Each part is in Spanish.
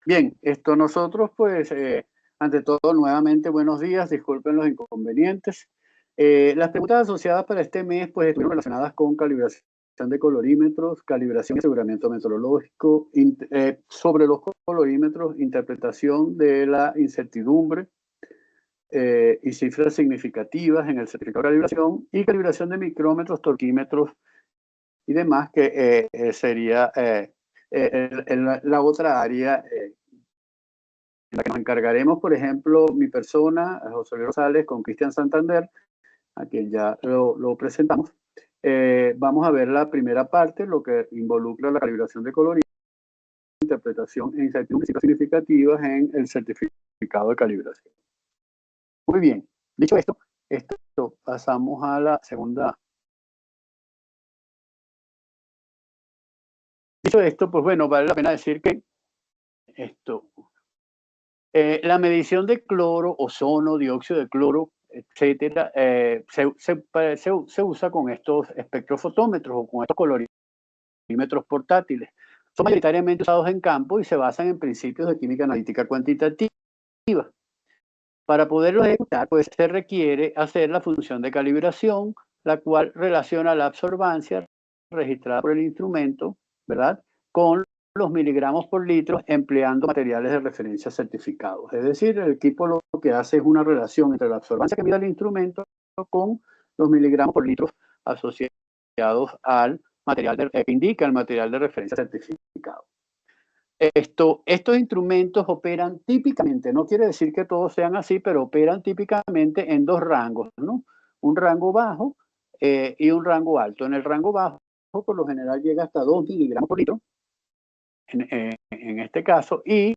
Bien, nosotros pues, ante todo, nuevamente buenos días, disculpen los inconvenientes. Las preguntas asociadas para este mes pues estuvieron relacionadas con calibración de colorímetros, calibración y aseguramiento meteorológico, sobre los colorímetros, interpretación de la incertidumbre y cifras significativas en el certificado de calibración y calibración de micrómetros, torquímetros y demás, que sería la otra área en la que nos encargaremos, por ejemplo, mi persona, José Luis Rosales, con Cristian Santander, a quien ya lo presentamos. Vamos a ver la primera parte, lo que involucra la calibración de color, interpretación e incertidumbres significativas en el certificado de calibración. Muy bien, dicho esto pasamos a la segunda. Dicho esto, pues bueno, vale la pena decir que esto, la medición de cloro, ozono, dióxido de cloro, etcétera, se usa con estos espectrofotómetros o con estos colorímetros portátiles. Son mayoritariamente usados en campo y se basan en principios de química analítica cuantitativa. Para poderlos ejecutar, pues se requiere hacer la función de calibración, la cual relaciona la absorbancia registrada por el instrumento, ¿verdad?, con los miligramos por litro empleando materiales de referencia certificados. Es decir, el equipo lo que hace es una relación entre la absorbancia que mide el instrumento con los miligramos por litro asociados al material que indica el material de referencia certificado. Estos instrumentos operan típicamente, no quiere decir que todos sean así, pero operan típicamente en dos rangos, ¿no? Un rango bajo y un rango alto. En el rango bajo, por lo general, llega hasta 2 miligramos por litro, en este caso, y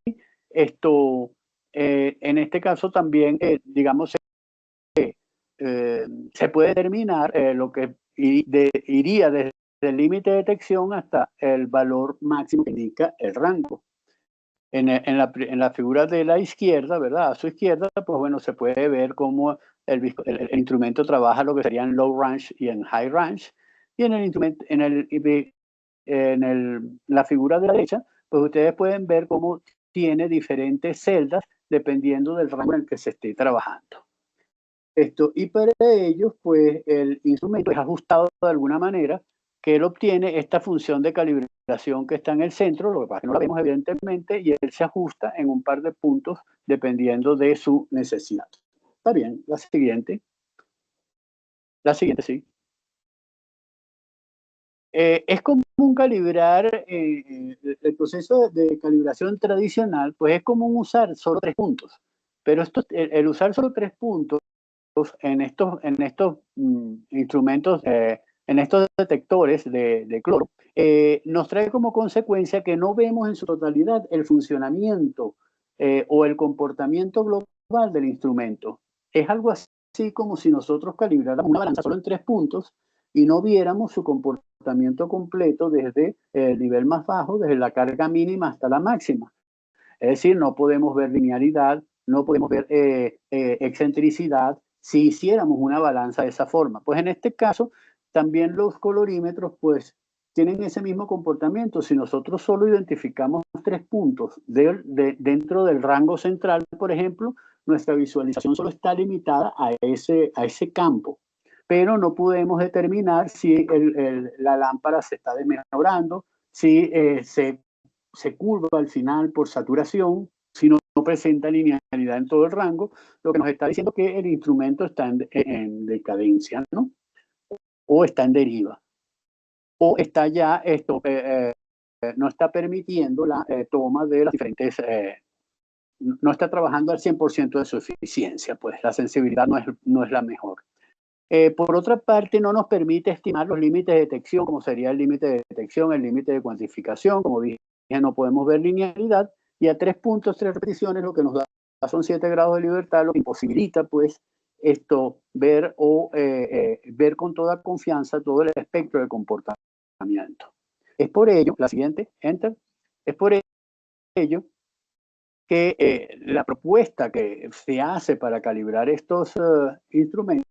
en este caso también, digamos, se puede determinar lo que iría desde el límite de detección hasta el valor máximo que indica el rango. En la figura de la izquierda, ¿verdad? A su izquierda, pues bueno, se puede ver cómo el instrumento trabaja lo que serían low range y en high range. Y en el instrumento, la figura de la derecha, pues ustedes pueden ver cómo tiene diferentes celdas dependiendo del rango en el que se esté trabajando. Y para ellos, pues el instrumento es ajustado de alguna manera, que él obtiene esta función de calibración que está en el centro, lo que pasa es que no la vemos evidentemente, y él se ajusta en un par de puntos dependiendo de su necesidad. Está bien, la siguiente. La siguiente, sí. Es común calibrar, el proceso de calibración tradicional, pues es común usar solo 3 puntos, pero el usar solo 3 puntos en estos instrumentos, en estos detectores de cloro, nos trae como consecuencia que no vemos en su totalidad el funcionamiento o el comportamiento global del instrumento. Es algo así como si nosotros calibráramos una balanza solo en 3 puntos y no viéramos su comportamiento completo desde el nivel más bajo, desde la carga mínima hasta la máxima. Es decir, no podemos ver linealidad, no podemos ver excentricidad si hiciéramos una balanza de esa forma. Pues en este caso, también los colorímetros pues tienen ese mismo comportamiento. Si nosotros solo identificamos 3 puntos dentro del rango central, por ejemplo, nuestra visualización solo está limitada a ese campo. Pero no podemos determinar si la lámpara se está desmejorando, si se curva al final por saturación, si no presenta linealidad en todo el rango, lo que nos está diciendo que el instrumento está en decadencia, ¿no? O está en deriva, o está ya no está permitiendo la toma de las diferentes, no está trabajando al 100% de su eficiencia, pues la sensibilidad no es la mejor. Por otra parte, no nos permite estimar los límites de detección, como sería el límite de detección, el límite de cuantificación. Como dije, no podemos ver linealidad, y a 3 puntos, 3 repeticiones, lo que nos da son 7 grados de libertad, lo que imposibilita, pues, ver con toda confianza todo el espectro de comportamiento. Es por ello, la siguiente, enter, es por ello que la propuesta que se hace para calibrar estos instrumentos,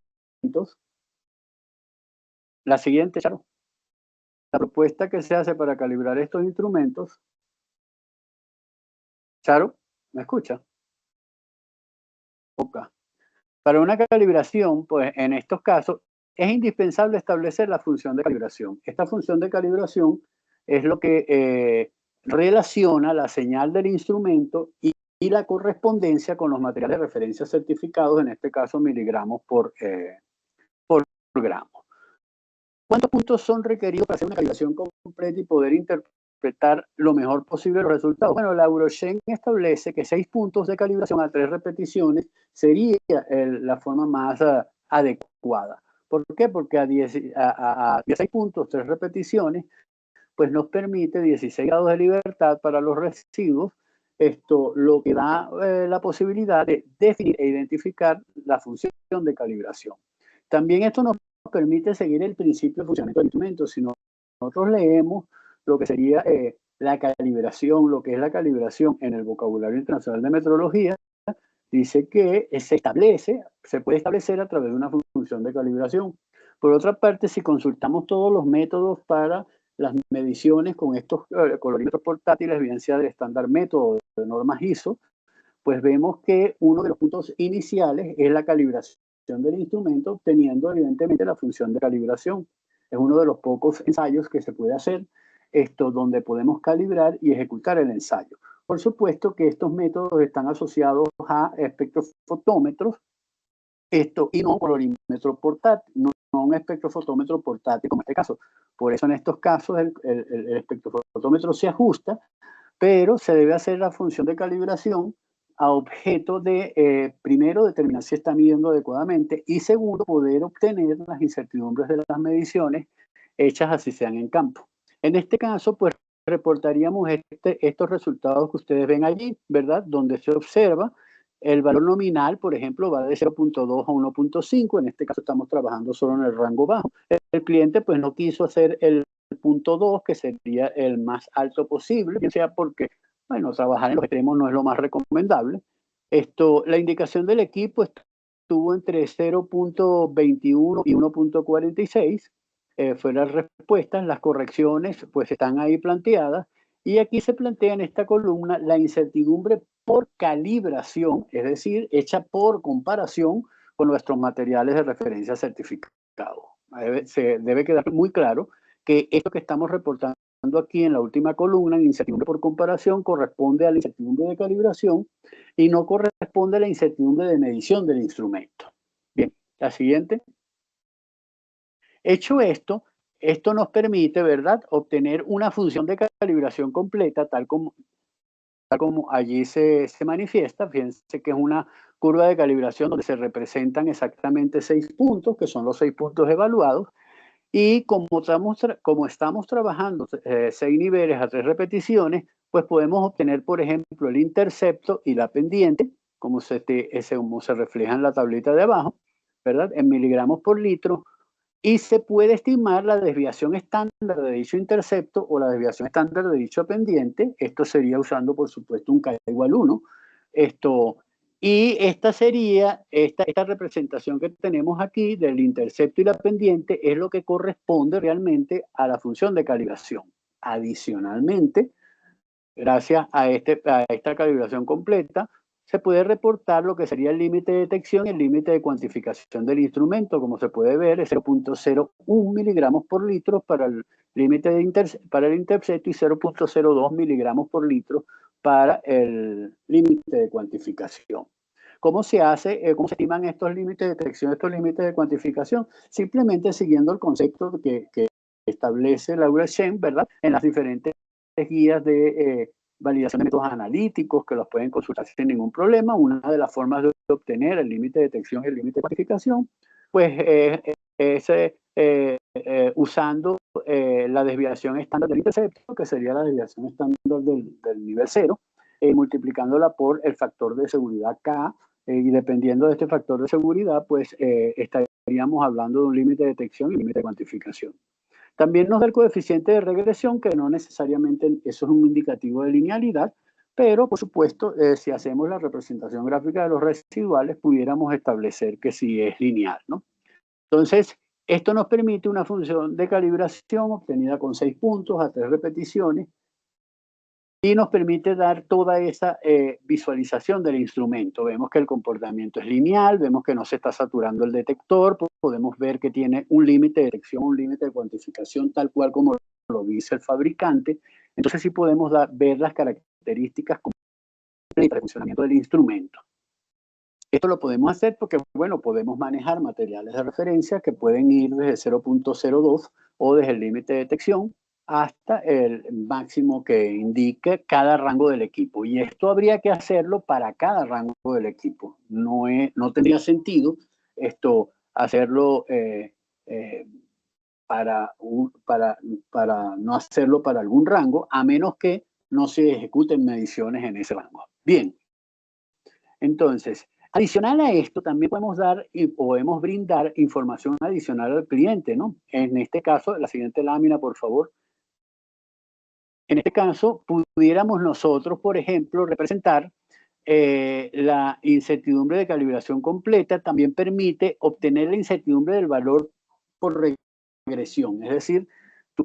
la siguiente, Charo. La propuesta que se hace para calibrar estos instrumentos Charo, ¿me escucha? Ok. Para una calibración, pues en estos casos es indispensable establecer la función de calibración. Esta función de calibración es lo que relaciona la señal del instrumento y la correspondencia con los materiales de referencia certificados, en este caso miligramos por gramo. ¿Cuántos puntos son requeridos para hacer una calibración completa y poder interpretar lo mejor posible los resultados? Bueno, la Eurochem establece que 6 puntos de calibración a 3 repeticiones sería la forma más adecuada. ¿Por qué? Porque a 16 puntos, 3 repeticiones, pues nos permite 16 grados de libertad para los residuos, esto lo que da la posibilidad de definir e identificar la función de calibración. También esto nos permite seguir el principio de funcionamiento del instrumento. Si nosotros leemos lo que sería la calibración, lo que es la calibración en el vocabulario internacional de metrología, dice que se puede establecer a través de una función de calibración. Por otra parte, si consultamos todos los métodos para las mediciones con estos colorímetros portátiles, bien sea del estándar método de normas ISO, pues vemos que uno de los puntos iniciales es la calibración del instrumento, obteniendo evidentemente la función de calibración. Es uno de los pocos ensayos que se puede hacer, donde podemos calibrar y ejecutar el ensayo. Por supuesto que estos métodos están asociados a espectrofotómetros, y no un colorímetro portátil, no un espectrofotómetro portátil como en este caso. Por eso en estos casos el espectrofotómetro se ajusta, pero se debe hacer la función de calibración a objeto de, primero, determinar si está midiendo adecuadamente y segundo, poder obtener las incertidumbres de las mediciones hechas así sean en campo. En este caso, pues reportaríamos estos resultados que ustedes ven allí, ¿verdad? Donde se observa el valor nominal, por ejemplo, va de 0.2 a 1.5. En este caso estamos trabajando solo en el rango bajo. El cliente pues no quiso hacer el punto 2, que sería el más alto posible, ya sea porque, bueno, trabajar en los extremos no es lo más recomendable. La indicación del equipo estuvo entre 0.21 y 1.46. Fue la respuesta. Las correcciones pues están ahí planteadas. Y aquí se plantea en esta columna la incertidumbre por calibración, es decir, hecha por comparación con nuestros materiales de referencia certificados. Se debe quedar muy claro que esto que estamos reportando aquí en la última columna, en incertidumbre por comparación, corresponde a la incertidumbre de calibración y no corresponde a la incertidumbre de medición del instrumento. Bien, la siguiente. Hecho esto, esto nos permite, ¿verdad?, obtener una función de calibración completa, tal como allí se manifiesta. Fíjense que es una curva de calibración donde se representan exactamente 6 puntos, que son los 6 puntos evaluados. Y como estamos trabajando 6 niveles a 3 repeticiones, pues podemos obtener, por ejemplo, el intercepto y la pendiente, como se refleja en la tablita de abajo, ¿verdad?, en miligramos por litro, y se puede estimar la desviación estándar de dicho intercepto o la desviación estándar de dicho pendiente. Esto sería usando, por supuesto, un K igual 1. Y esta sería, esta representación que tenemos aquí del intercepto y la pendiente es lo que corresponde realmente a la función de calibración. Adicionalmente, gracias a esta calibración completa, se puede reportar lo que sería el límite de detección y el límite de cuantificación del instrumento. Como se puede ver, es 0.01 miligramos por litro para el límite para el intercepto y 0.02 miligramos por litro para el límite de cuantificación. ¿Cómo se hace? ¿Cómo se estiman estos límites de detección, estos límites de cuantificación? Simplemente siguiendo el concepto que establece la Eurochem, ¿verdad?, en las diferentes guías de validación de métodos analíticos, que los pueden consultar sin ningún problema. Una de las formas de obtener el límite de detección y el límite de cuantificación, pues es usando la desviación estándar del intercepto, que sería la desviación estándar del nivel 0, multiplicándola por el factor de seguridad K, y dependiendo de este factor de seguridad, pues estaríamos hablando de un límite de detección y límite de cuantificación. También nos da el coeficiente de regresión, que no necesariamente eso es un indicativo de linealidad, pero por supuesto, si hacemos la representación gráfica de los residuales, pudiéramos establecer que sí es lineal, ¿no? Entonces, esto nos permite una función de calibración obtenida con 6 puntos a 3 repeticiones y nos permite dar toda esa visualización del instrumento. Vemos que el comportamiento es lineal, vemos que no se está saturando el detector, podemos ver que tiene un límite de detección, un límite de cuantificación tal cual como lo dice el fabricante. Entonces sí podemos ver las características completas del funcionamiento del instrumento. Esto lo podemos hacer porque, bueno, podemos manejar materiales de referencia que pueden ir desde 0.02 o desde el límite de detección hasta el máximo que indique cada rango del equipo. Y esto habría que hacerlo para cada rango del equipo. No tendría sentido hacerlo para no hacerlo para algún rango, a menos que no se ejecuten mediciones en ese rango. Bien, entonces, adicional a esto, también podemos dar y podemos brindar información adicional al cliente, ¿no? En este caso, la siguiente lámina, por favor. En este caso, pudiéramos nosotros, por ejemplo, representar la incertidumbre de calibración completa. También permite obtener la incertidumbre del valor por regresión. Es decir,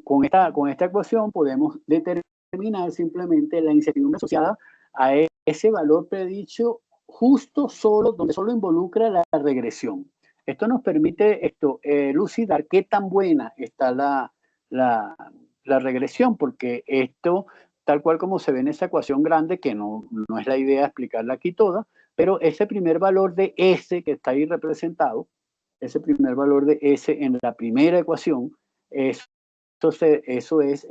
con esta ecuación podemos determinar simplemente la incertidumbre asociada a ese valor predicho justo donde solo involucra la regresión. Esto nos permite elucidar qué tan buena está la regresión, porque esto, tal cual como se ve en esa ecuación grande, que no es la idea explicarla aquí toda, pero ese primer valor de S que está ahí representado, ese primer valor de S en la primera ecuación, eso es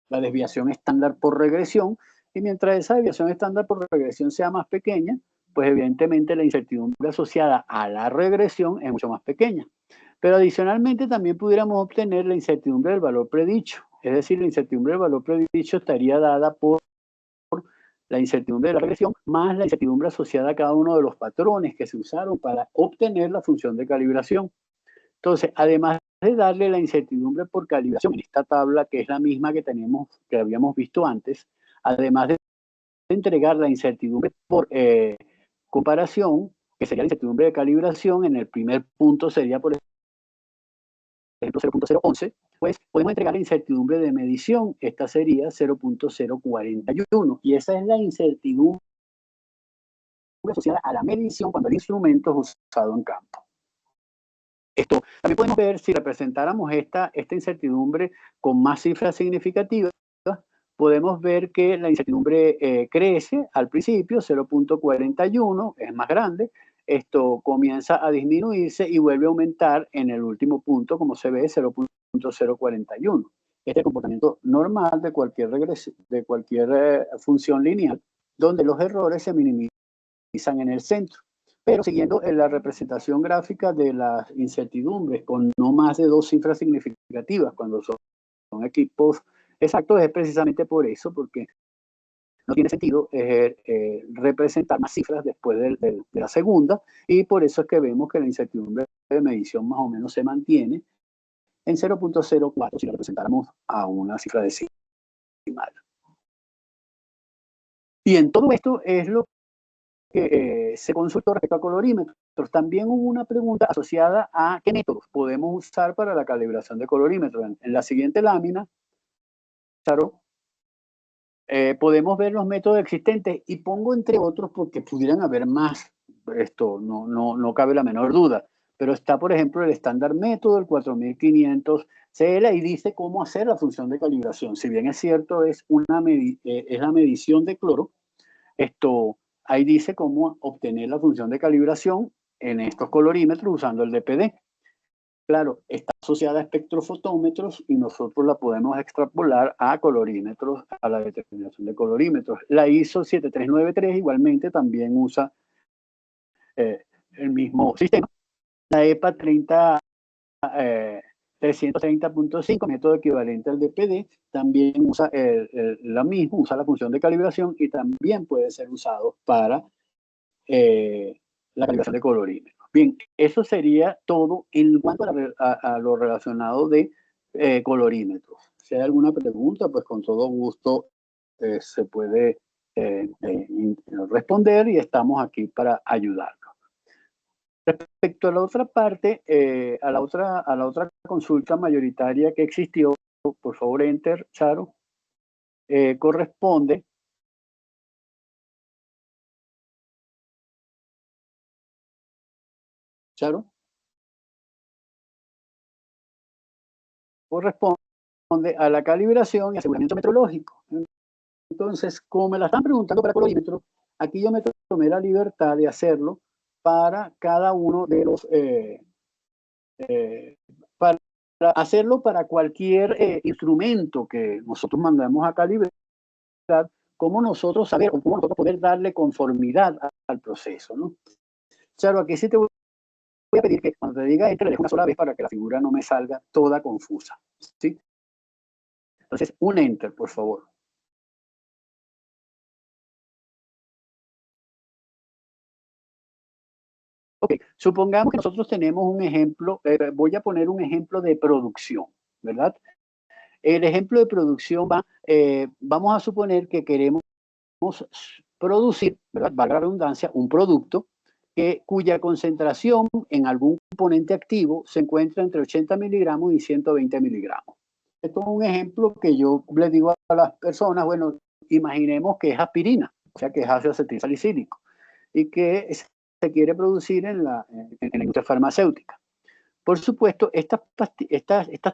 la desviación estándar por regresión, y mientras esa desviación estándar por regresión sea más pequeña, pues evidentemente la incertidumbre asociada a la regresión es mucho más pequeña. Pero adicionalmente también pudiéramos obtener la incertidumbre del valor predicho, es decir, la incertidumbre del valor predicho estaría dada por la incertidumbre de la regresión más la incertidumbre asociada a cada uno de los patrones que se usaron para obtener la función de calibración. Entonces, además de darle la incertidumbre por calibración en esta tabla, que es la misma que habíamos visto antes, además de entregar la incertidumbre por comparación, que sería la incertidumbre de calibración, en el primer punto sería, por ejemplo, 0.011, pues podemos entregar la incertidumbre de medición, esta sería 0.041, y esa es la incertidumbre asociada a la medición cuando el instrumento es usado en campo. Esto también podemos ver si representáramos esta incertidumbre con más cifras significativas, podemos ver que la incertidumbre crece al principio, 0.41, es más grande, esto comienza a disminuirse y vuelve a aumentar en el último punto, como se ve, 0.041. Este comportamiento normal de cualquier función lineal, donde los errores se minimizan en el centro. Pero siguiendo en la representación gráfica de las incertidumbres con no más de 2 cifras significativas cuando son equipos exactos, es precisamente por eso, porque no tiene sentido representar más cifras después de la segunda, y por eso es que vemos que la incertidumbre de medición más o menos se mantiene en 0.04 si lo representáramos a una cifra decimal. Y en todo esto es lo que se consultó respecto a colorímetros. También hubo una pregunta asociada a qué métodos podemos usar para la calibración de colorímetros. En la siguiente lámina, Charo, podemos ver los métodos existentes y pongo entre otros porque pudieran haber más. Esto no cabe la menor duda. Pero está, por ejemplo, el estándar método, el 4500 CL, y dice cómo hacer la función de calibración. Si bien es cierto, es la medición de cloro, ahí dice cómo obtener la función de calibración en estos colorímetros usando el DPD. Claro, está asociada a espectrofotómetros y nosotros la podemos extrapolar a colorímetros, a la determinación de colorímetros. La ISO 7393 igualmente también usa el mismo sistema. La EPA 330.5, método equivalente al DPD, también usa la misma, usa la función de calibración y también puede ser usado para la calibración de colorímetros. Bien, eso sería todo en cuanto a lo relacionado de colorímetros. Si hay alguna pregunta, pues con todo gusto se puede responder y estamos aquí para ayudarlos. Respecto a la otra parte, a la otra consulta mayoritaria que existió, por favor, enter, Charo. corresponde Charo, corresponde a la calibración y aseguramiento metrológico. Entonces, como me la están preguntando para colorimetro, aquí yo me tomé la libertad de hacerlo para cada uno de los, para hacerlo para cualquier instrumento que nosotros mandamos a calibrar, cómo nosotros saber o cómo nosotros poder darle conformidad al proceso, ¿no? Charo, aquí sí te voy a pedir que cuando te diga enter, le dejes una sola vez para que la figura no me salga toda confusa, ¿sí? Entonces, un enter, por favor. Ok, supongamos que nosotros tenemos un ejemplo, voy a poner un ejemplo de producción, ¿verdad? El ejemplo de producción vamos a suponer que queremos producir, ¿verdad? Valga la redundancia, un producto cuya concentración en algún componente activo se encuentra entre 80 miligramos y 120 miligramos. Esto es un ejemplo que yo le digo a las personas, bueno, imaginemos que es aspirina, o sea que es ácido acetilsalicílico, y que se quiere producir en la industria farmacéutica. Por supuesto, estas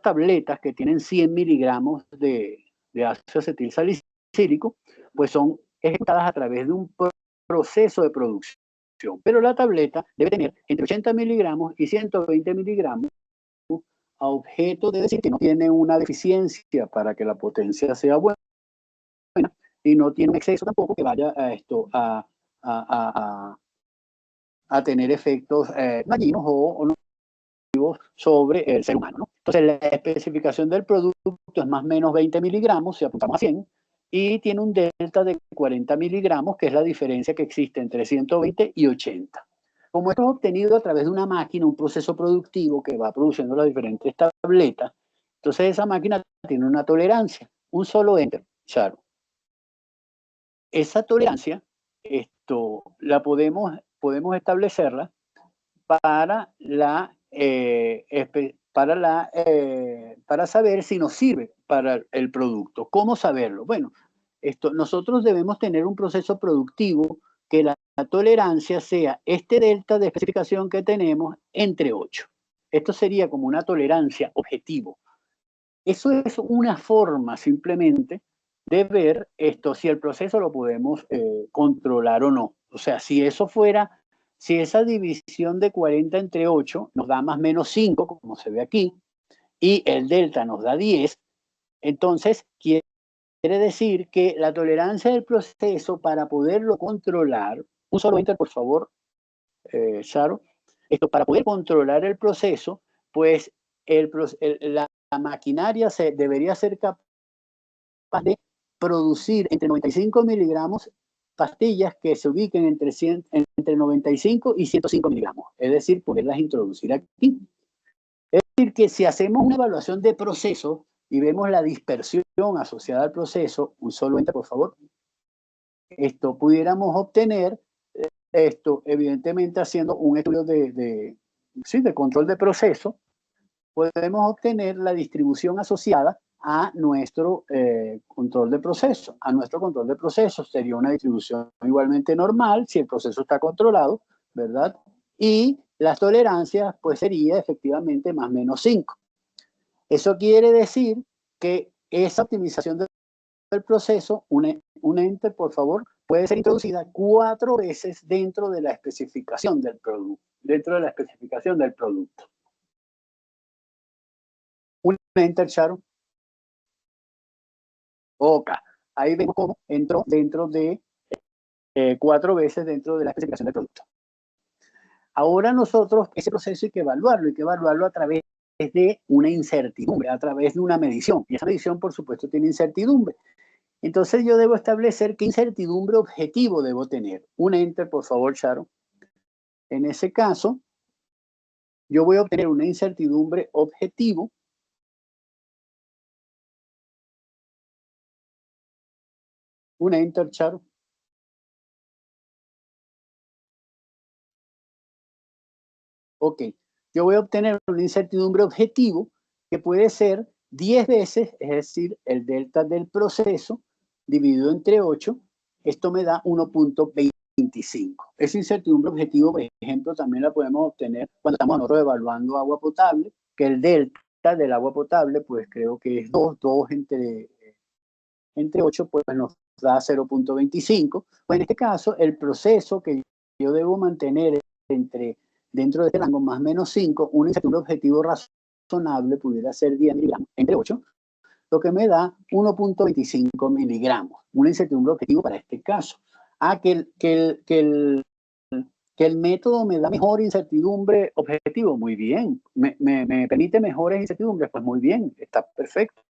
tabletas que tienen 100 miligramos de ácido acetilsalicílico, pues son ejecutadas a través de un proceso de producción. Pero la tableta debe tener entre 80 miligramos y 120 miligramos a objeto de decir que no tiene una deficiencia para que la potencia sea buena y no tiene un exceso tampoco que vaya a esto a tener efectos dañinos o sobre el ser humano, ¿no? Entonces, la especificación del producto es más o menos 20 miligramos, si apuntamos a 100, y tiene un delta de 40 miligramos, que es la diferencia que existe entre 120 y 80. Como esto es obtenido a través de una máquina, un proceso productivo que va produciendo las diferentes tabletas, entonces esa máquina tiene una tolerancia, un solo enter, Charo. Esa tolerancia, la podemos establecerla para para saber si nos sirve para el producto. ¿Cómo saberlo? Bueno, nosotros debemos tener un proceso productivo que la tolerancia sea este delta de especificación que tenemos entre 8. Esto sería como una tolerancia objetivo. Eso es una forma simplemente de ver si el proceso lo podemos controlar o no. O sea, si esa división de 40 entre 8 nos da más o menos 5, como se ve aquí, y el delta nos da 10, entonces quiere decir que la tolerancia del proceso para poderlo controlar, un solo enter por favor, Sharo, para poder controlar el proceso, pues la maquinaria debería ser capaz de producir entre 95 miligramos pastillas que se ubiquen entre 95 y 105 miligramos, es decir, poderlas introducir aquí. Es decir, que si hacemos una evaluación de proceso y vemos la dispersión asociada al proceso, un solo enter, por favor, pudiéramos obtener evidentemente haciendo un estudio de control de proceso, podemos obtener la distribución asociada a nuestro control de proceso. A nuestro control de proceso sería una distribución igualmente normal si el proceso está controlado, ¿verdad? Y las tolerancias, pues sería efectivamente más o menos 5. Eso quiere decir que esa optimización del proceso, un enter, por favor, puede ser introducida 4 veces dentro de la especificación del producto. Un enter, Sharon. Ok. Ahí vemos cómo entró dentro de 4 veces dentro de la especificación del producto. Ahora nosotros ese proceso hay que evaluarlo a través de una incertidumbre, a través de una medición. Y esa medición, por supuesto, tiene incertidumbre. Entonces yo debo establecer qué incertidumbre objetivo debo tener. Un enter, por favor, Sharon. En ese caso, yo voy a obtener una incertidumbre objetivo. Un enter, Sharon. Ok, yo voy a obtener una incertidumbre objetivo que puede ser 10 veces, es decir, el delta del proceso, dividido entre 8, esto me da 1.25. Esa incertidumbre objetivo, por ejemplo, también la podemos obtener cuando estamos nosotros evaluando agua potable, que el delta del agua potable, pues creo que es 2 entre 8, pues nos da 0.25. Pues en este caso, el proceso que yo debo mantener dentro de este rango más o menos 5, una incertidumbre objetivo razonable pudiera ser 10 miligramos entre 8, lo que me da 1.25 miligramos, una incertidumbre objetivo para este caso. Que el método me da mejor incertidumbre objetivo, muy bien. Me permite mejores incertidumbres, pues muy bien, está perfecto,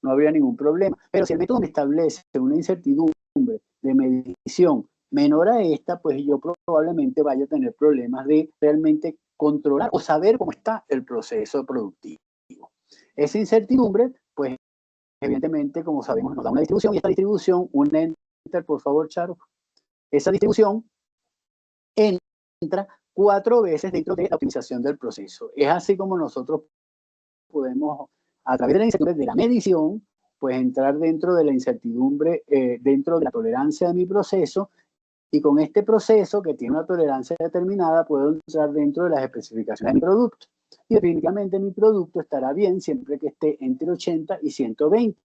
no habría ningún problema. Pero si el método me establece una incertidumbre de medición menor a esta, pues yo probablemente vaya a tener problemas de realmente controlar o saber cómo está el proceso productivo. Esa incertidumbre, pues evidentemente, como sabemos, nos da una distribución, y esta distribución, un enter, por favor, Charo, esa distribución entra 4 veces dentro de la optimización del proceso. Es así como nosotros podemos, a través de la incertidumbre de la medición, pues entrar dentro de la incertidumbre, dentro de la tolerancia de mi proceso, y con este proceso que tiene una tolerancia determinada, puedo entrar dentro de las especificaciones de mi producto. Y definitivamente mi producto estará bien siempre que esté entre 80 y 120.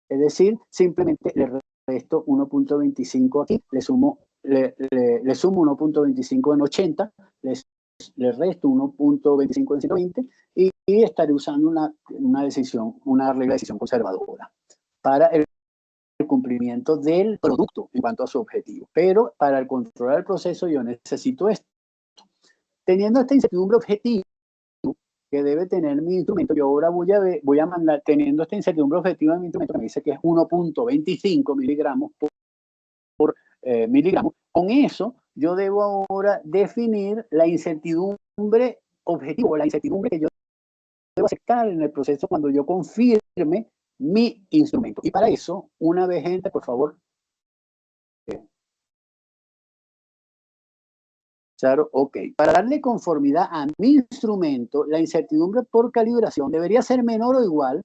Es decir, simplemente le resto 1.25 aquí, le sumo 1.25 en 80, le resto 1.25 en 120 y estaré usando una decisión, una regla de decisión conservadora para el cumplimiento del producto en cuanto a su objetivo. Pero para el controlar el proceso yo necesito esto. Teniendo esta incertidumbre objetivo que debe tener mi instrumento, yo ahora voy a mandar, teniendo esta incertidumbre objetiva en mi instrumento, que me dice que es 1.25 miligramos por miligramos, con eso yo debo ahora definir la incertidumbre objetivo, la incertidumbre que yo debo aceptar en el proceso cuando yo confirme mi instrumento. Y para eso, una vez entre, por favor, Claro, ok. Para darle conformidad a mi instrumento, la incertidumbre por calibración debería ser menor o igual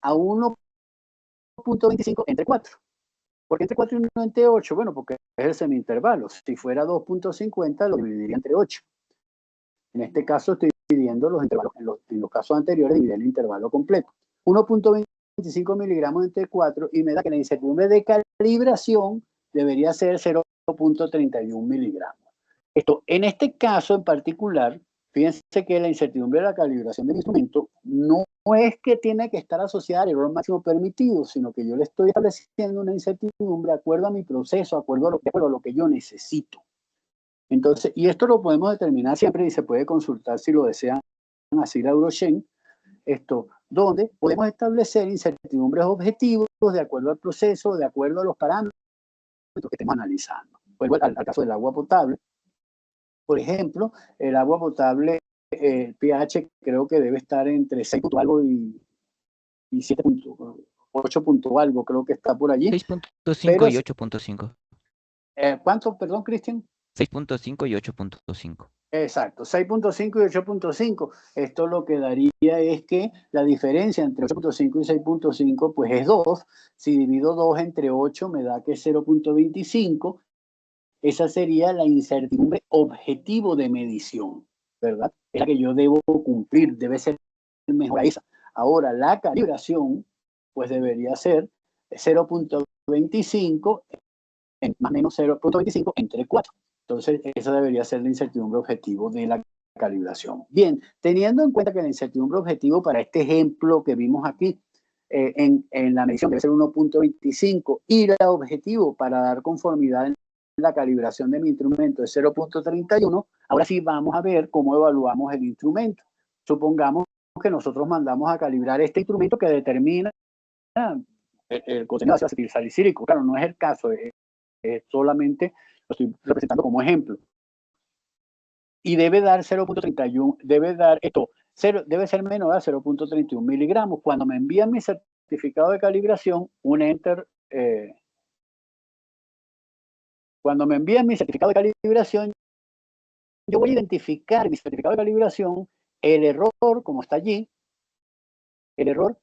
a 1.25 entre 4. ¿Por qué entre 4 y 1 entre 8? Bueno, porque es el semi-intervalo. Si fuera 2.50, lo dividiría entre 8. En este caso estoy dividiendo los intervalos. En los casos anteriores dividí el intervalo completo. 1.25 miligramos entre 4 y me da que la incertidumbre de calibración debería ser 0.31 miligramos. En este caso en particular, fíjense que la incertidumbre de la calibración del instrumento no es que tiene que estar asociada al error máximo permitido, sino que yo le estoy estableciendo una incertidumbre de acuerdo a mi proceso, de acuerdo a lo que yo necesito. Entonces, y esto lo podemos determinar siempre y se puede consultar si lo desean así la Eurochain, donde podemos establecer incertidumbres objetivos de acuerdo al proceso, de acuerdo a los parámetros que estemos analizando. Vuelvo al caso del agua potable. Por ejemplo, el agua potable, el pH creo que debe estar entre 6 punto algo y 7 punto, 8 punto algo, creo que está por allí. 6.5 y 8.5. ¿Cuánto, perdón, Cristian? 6.5 y 8.5. Exacto, 6.5 y 8.5. Esto lo que daría es que la diferencia entre 8.5 y 6.5 pues es 2. Si divido 2 entre 8 me da que es 0.25. Esa sería la incertidumbre objetivo de medición, ¿verdad? Es la que yo debo cumplir, debe ser mejor a esa. Ahora, la calibración, pues debería ser 0.25, más o menos 0.25 entre 4. Entonces, esa debería ser la incertidumbre objetivo de la calibración. Bien, teniendo en cuenta que la incertidumbre objetivo para este ejemplo que vimos aquí, en la medición debe ser 1.25 y el objetivo para dar conformidad en la calibración de mi instrumento es 0.31, ahora sí vamos a ver cómo evaluamos el instrumento. Supongamos que nosotros mandamos a calibrar este instrumento que determina el contenido de ácido salicílico. Claro, no es el caso, solamente lo estoy representando como ejemplo. Y debe dar 0.31, debe ser menor a 0.31 miligramos. Cuando me envían mi certificado de calibración, un enter. Cuando me envían mi certificado de calibración, yo voy a identificar en mi certificado de calibración el error, como está allí, el error,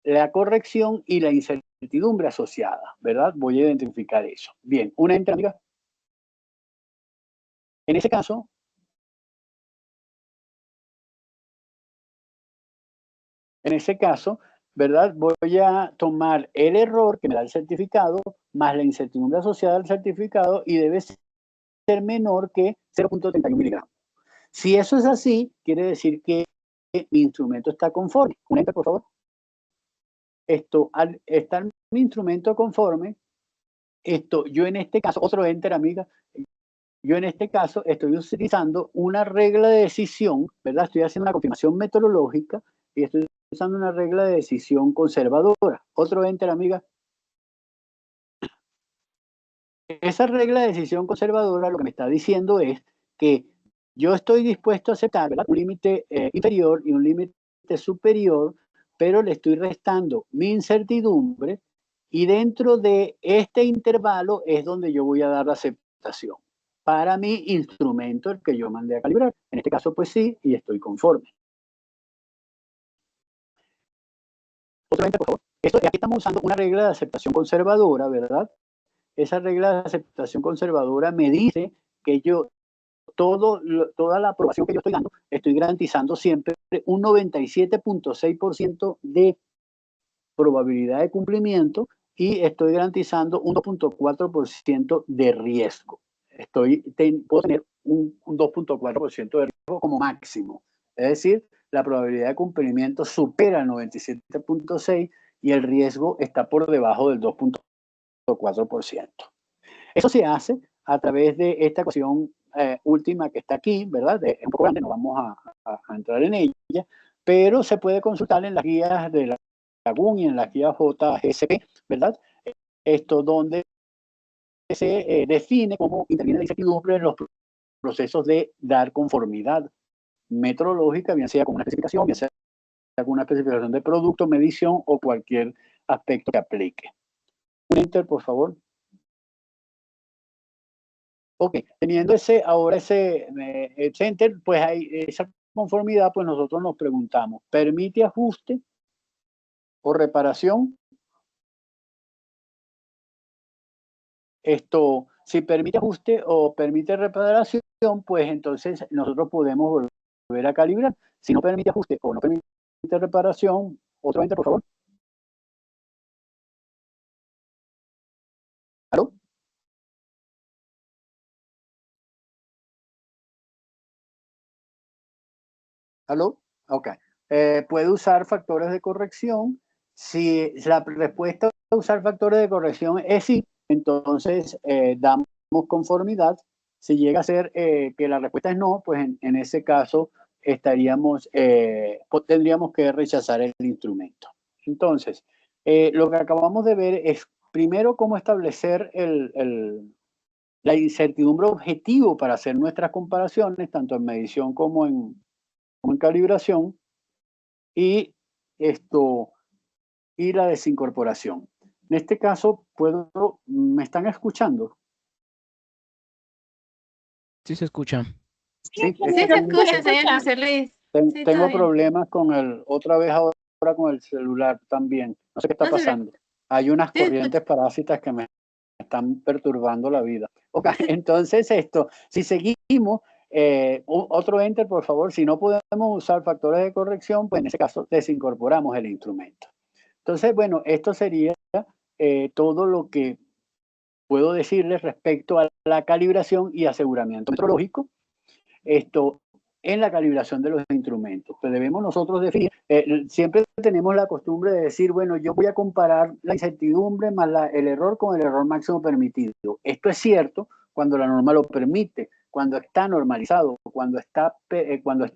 la corrección y la inserción incertidumbre asociada, ¿verdad? Voy a identificar eso. Bien, una amiga. En ese caso, ¿verdad? Voy a tomar el error que me da el certificado más la incertidumbre asociada al certificado y debe ser menor que 0.31 miligramos. Si eso es así, quiere decir que mi instrumento está conforme. Un enter, por favor. Al estar mi instrumento conforme, yo en este caso, otro enter, amiga, yo en este caso estoy utilizando una regla de decisión, ¿verdad? Estoy haciendo una confirmación metodológica y estoy usando una regla de decisión conservadora. Otro enter, amiga. Esa regla de decisión conservadora lo que me está diciendo es que yo estoy dispuesto a aceptar, ¿verdad?, un límite inferior y un límite superior, pero le estoy restando mi incertidumbre y dentro de este intervalo es donde yo voy a dar la aceptación para mi instrumento, el que yo mandé a calibrar. En este caso, pues sí, y estoy conforme. Otra vez, por favor. Aquí estamos usando una regla de aceptación conservadora, ¿verdad? Esa regla de aceptación conservadora me dice que yo, toda la aprobación que yo estoy dando, estoy garantizando siempre un 97.6% de probabilidad de cumplimiento y estoy garantizando un 2.4% de riesgo. Puedo tener un 2.4% de riesgo como máximo. Es decir, la probabilidad de cumplimiento supera el 97.6% y el riesgo está por debajo del 2.4%. Eso se hace a través de esta ecuación última que está aquí, ¿verdad? Es un poco grande, no vamos a entrar en ella, pero se puede consultar en las guías de la GUN y en las guías JGSP, ¿verdad? Donde se define cómo interviene la incertidumbre en los procesos de dar conformidad metrológica, bien sea con una especificación, bien sea con una especificación de producto, medición o cualquier aspecto que aplique. Un enter, por favor. Ok, teniendo ese enter, pues hay esa conformidad, pues nosotros nos preguntamos, ¿permite ajuste o reparación? Si permite ajuste o permite reparación, pues entonces nosotros podemos volver a calibrar. Si no permite ajuste o no permite reparación, otro enter, por favor. ¿Aló? ¿Aló? Ok. Puede usar factores de corrección. Si la respuesta a usar factores de corrección es sí, entonces damos conformidad. Si llega a ser que la respuesta es no, pues en ese caso tendríamos que rechazar el instrumento. Entonces, lo que acabamos de ver es primero cómo establecer la incertidumbre objetivo para hacer nuestras comparaciones, tanto en medición como en calibración, y y la desincorporación. En este caso, ¿me están escuchando? Sí se escucha. Sí, se escucha, señor José Luis. Tengo problemas otra vez ahora con el celular también. No sé qué está pasando. Hay unas corrientes parásitas que me están perturbando la vida. Ok, entonces si seguimos, otro enter, por favor. Si no podemos usar factores de corrección, pues en ese caso desincorporamos el instrumento. Entonces, bueno, esto sería todo lo que puedo decirles respecto a la calibración y aseguramiento metrológico. En la calibración de los instrumentos. Pues debemos nosotros definir, siempre tenemos la costumbre de decir, bueno, yo voy a comparar la incertidumbre más el error con el error máximo permitido. Esto es cierto cuando la norma lo permite, cuando está normalizado, cuando está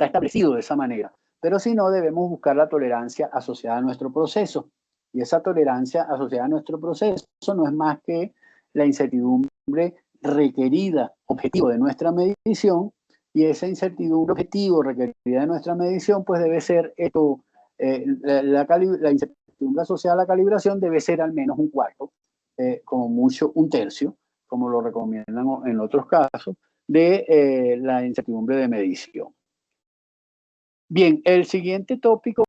establecido de esa manera. Pero si no, debemos buscar la tolerancia asociada a nuestro proceso. Y esa tolerancia asociada a nuestro proceso no es más que la incertidumbre requerida, objetivo de nuestra medición, y esa incertidumbre objetivo requerida de nuestra medición, pues debe ser la incertidumbre asociada a la calibración debe ser al menos un cuarto, como mucho un tercio, como lo recomiendan en otros casos, de la incertidumbre de medición. Bien, el siguiente tópico